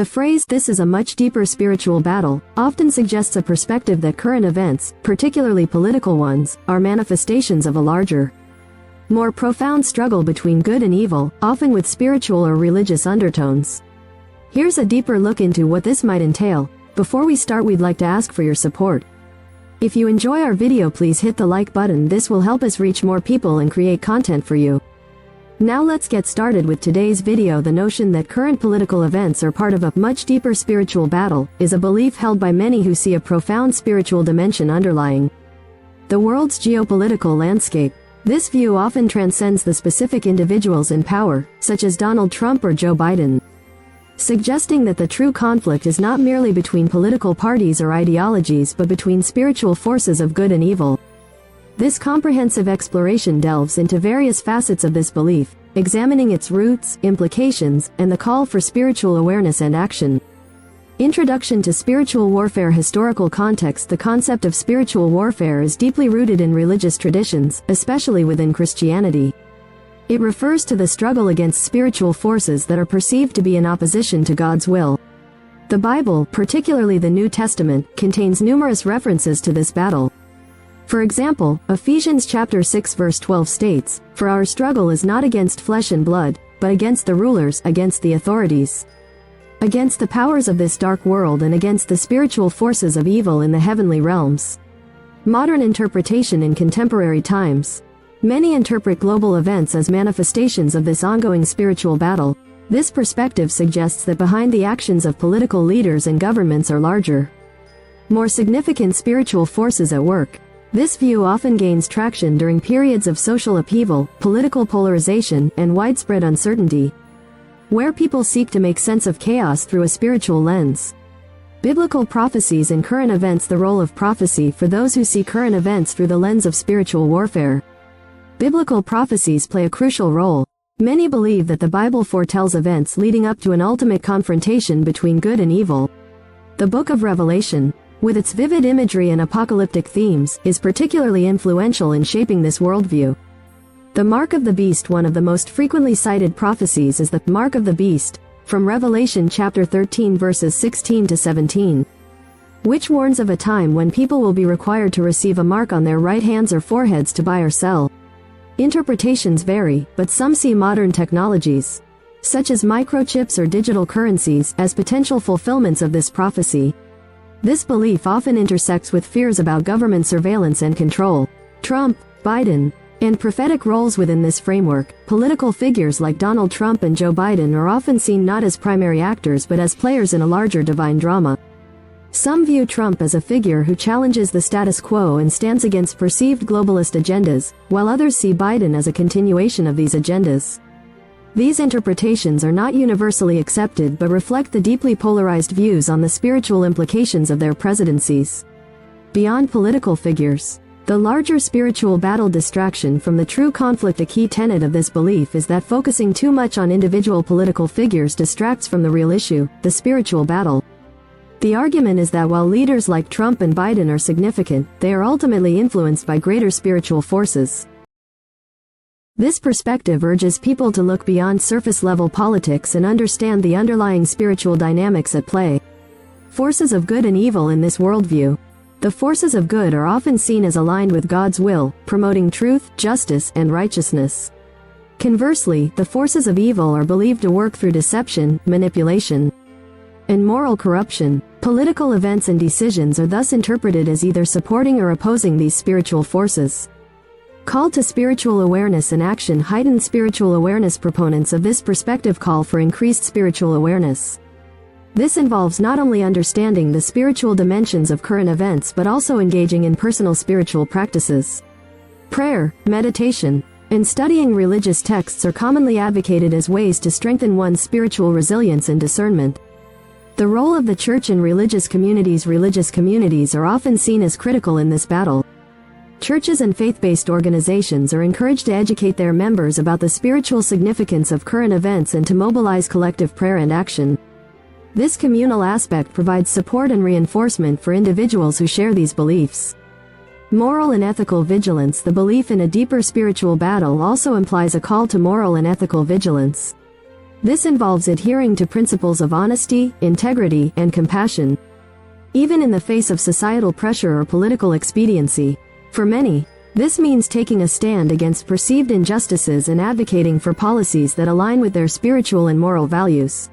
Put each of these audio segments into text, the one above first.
The phrase, "this is a much deeper spiritual battle," often suggests a perspective that current events, particularly political ones, are manifestations of a larger, more profound struggle between good and evil, often with spiritual or religious undertones. Here's a deeper look into what this might entail. Before we start, we'd like to ask for your support. If you enjoy our video, please hit the like button. This will help us reach more people and create content for you. Now let's get started with today's video. The notion that current political events are part of a much deeper spiritual battle is a belief held by many who see a profound spiritual dimension underlying the world's geopolitical landscape. This view often transcends the specific individuals in power, such as Donald Trump or Joe Biden, suggesting that the true conflict is not merely between political parties or ideologies but between spiritual forces of good and evil. This comprehensive exploration delves into various facets of this belief, examining its roots, implications, and the call for spiritual awareness and action. Introduction to Spiritual Warfare. Historical context. The concept of spiritual warfare is deeply rooted in religious traditions, especially within Christianity. It refers to the struggle against spiritual forces that are perceived to be in opposition to God's will. The Bible, particularly the New Testament, contains numerous references to this battle. For example, Ephesians chapter 6 verse 12 states, "For our struggle is not against flesh and blood, but against the rulers, against the authorities, against the powers of this dark world, and against the spiritual forces of evil in the heavenly realms." Modern interpretation. In contemporary times, many interpret global events as manifestations of this ongoing spiritual battle. This perspective suggests that behind the actions of political leaders and governments are larger, more significant spiritual forces at work. This view often gains traction during periods of social upheaval, political polarization, and widespread uncertainty, where people seek to make sense of chaos through a spiritual lens. Biblical prophecies and current events. The role of prophecy for those who see current events through the lens of spiritual warfare. Biblical prophecies play a crucial role. Many believe that the Bible foretells events leading up to an ultimate confrontation between good and evil. The Book of Revelation, with its vivid imagery and apocalyptic themes, is particularly influential in shaping this worldview. The Mark of the Beast. One of the most frequently cited prophecies is the Mark of the Beast, from Revelation chapter 13 verses 16 to 17, which warns of a time when people will be required to receive a mark on their right hands or foreheads to buy or sell. Interpretations vary, but some see modern technologies, such as microchips or digital currencies, as potential fulfillments of this prophecy. This belief often intersects with fears about government surveillance and control. Trump, Biden, and prophetic roles within this framework. Political figures like Donald Trump and Joe Biden are often seen not as primary actors but as players in a larger divine drama. Some view Trump as a figure who challenges the status quo and stands against perceived globalist agendas, while others see Biden as a continuation of these agendas. These interpretations are not universally accepted but reflect the deeply polarized views on the spiritual implications of their presidencies. Beyond political figures, the larger spiritual battle. Distraction from the true conflict. A key tenet of this belief is that focusing too much on individual political figures distracts from the real issue, the spiritual battle. The argument is that while leaders like Trump and Biden are significant, they are ultimately influenced by greater spiritual forces. This perspective urges people to look beyond surface-level politics and understand the underlying spiritual dynamics at play. Forces of good and evil. In this worldview, the forces of good are often seen as aligned with God's will, promoting truth, justice, and righteousness. Conversely, the forces of evil are believed to work through deception, manipulation, and moral corruption. Political events and decisions are thus interpreted as either supporting or opposing these spiritual forces. Call to spiritual awareness and action. Heightened spiritual awareness. Proponents of this perspective call for increased spiritual awareness. This involves not only understanding the spiritual dimensions of current events but also engaging in personal spiritual practices. Prayer, meditation, and studying religious texts are commonly advocated as ways to strengthen one's spiritual resilience and discernment. The role of the church in religious communities. Religious communities are often seen as critical in this battle. Churches and faith-based organizations are encouraged to educate their members about the spiritual significance of current events and to mobilize collective prayer and action. This communal aspect provides support and reinforcement for individuals who share these beliefs. Moral and ethical vigilance. The belief in a deeper spiritual battle also implies a call to moral and ethical vigilance. This involves adhering to principles of honesty, integrity, and compassion, even in the face of societal pressure or political expediency. For many, this means taking a stand against perceived injustices and advocating for policies that align with their spiritual and moral values.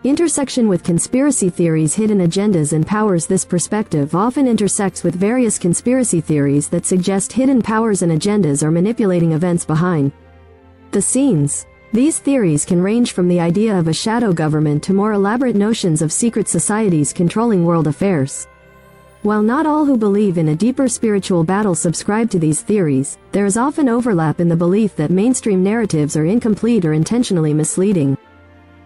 Intersection with conspiracy theories. Hidden agendas and powers. This perspective often intersects with various conspiracy theories that suggest hidden powers and agendas are manipulating events behind the scenes. These theories can range from the idea of a shadow government to more elaborate notions of secret societies controlling world affairs. While not all who believe in a deeper spiritual battle subscribe to these theories, there is often overlap in the belief that mainstream narratives are incomplete or intentionally misleading.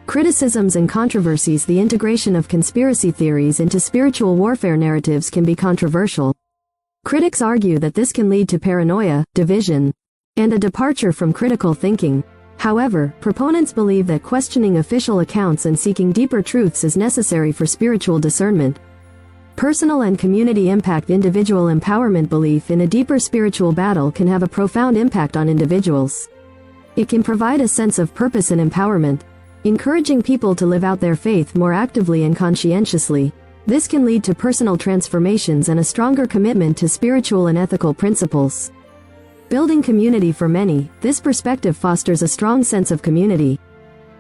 Criticisms and controversies. The integration of conspiracy theories into spiritual warfare narratives can be controversial. Critics argue that this can lead to paranoia, division, and a departure from critical thinking. However, proponents believe that questioning official accounts and seeking deeper truths is necessary for spiritual discernment. Personal and community impact. Individual empowerment. Belief in a deeper spiritual battle can have a profound impact on individuals. It can provide a sense of purpose and empowerment, encouraging people to live out their faith more actively and conscientiously. This can lead to personal transformations and a stronger commitment to spiritual and ethical principles. Building community. For many, this perspective fosters a strong sense of community.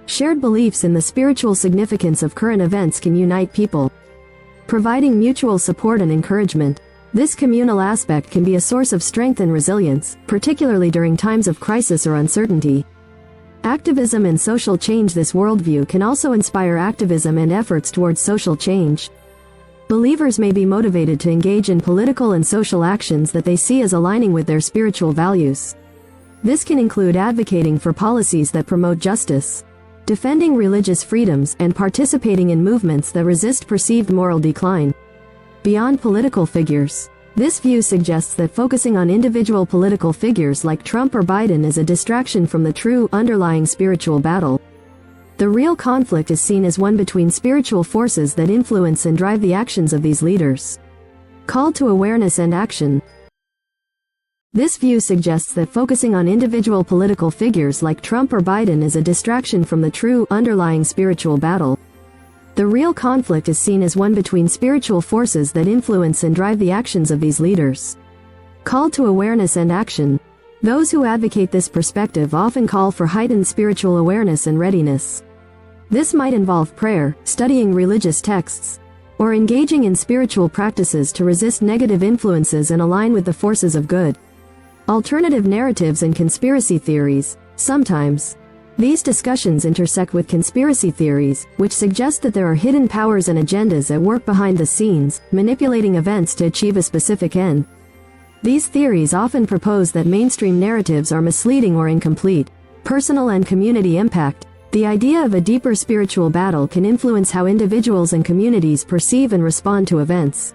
Shared beliefs in the spiritual significance of current events can unite people, providing mutual support and encouragement. This communal aspect can be a source of strength and resilience, particularly during times of crisis or uncertainty. Activism and social change. This worldview can also inspire activism and efforts towards social change. Believers may be motivated to engage in political and social actions that they see as aligning with their spiritual values. This can include advocating for policies that promote justice, defending religious freedoms, and participating in movements that resist perceived moral decline. Beyond political figures. This view suggests that focusing on individual political figures like Trump or Biden is a distraction from the true, underlying spiritual battle. The real conflict is seen as one between spiritual forces that influence and drive the actions of these leaders. Call to awareness and action. This view suggests that focusing on individual political figures like Trump or Biden is a distraction from the true, underlying spiritual battle. The real conflict is seen as one between spiritual forces that influence and drive the actions of these leaders. Call to awareness and action. Those who advocate this perspective often call for heightened spiritual awareness and readiness. This might involve prayer, studying religious texts, or engaging in spiritual practices to resist negative influences and align with the forces of good. Alternative narratives and conspiracy theories. Sometimes, these discussions intersect with conspiracy theories, which suggest that there are hidden powers and agendas at work behind the scenes, manipulating events to achieve a specific end. These theories often propose that mainstream narratives are misleading or incomplete. Personal and community impact. The idea of a deeper spiritual battle can influence how individuals and communities perceive and respond to events.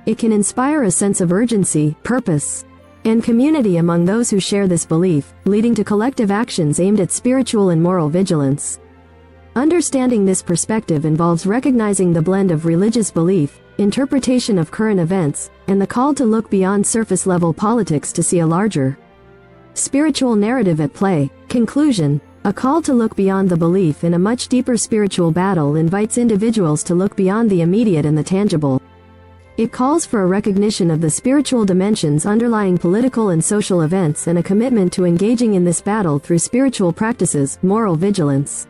It can inspire a sense of urgency, purpose, and community among those who share this belief, leading to collective actions aimed at spiritual and moral vigilance. Understanding this perspective involves recognizing the blend of religious belief, interpretation of current events, and the call to look beyond surface-level politics to see a larger spiritual narrative at play. Conclusion. A call to look beyond the belief in a much deeper spiritual battle invites individuals to look beyond the immediate and the tangible. It calls for a recognition of the spiritual dimensions underlying political and social events and a commitment to engaging in this battle through spiritual practices, moral vigilance,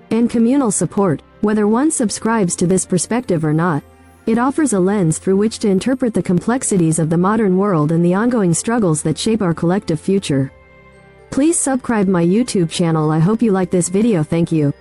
and communal support. Whether one subscribes to this perspective or not, it offers a lens through which to interpret the complexities of the modern world and the ongoing struggles that shape our collective future. Please subscribe my YouTube channel. I hope you like this video. Thank you.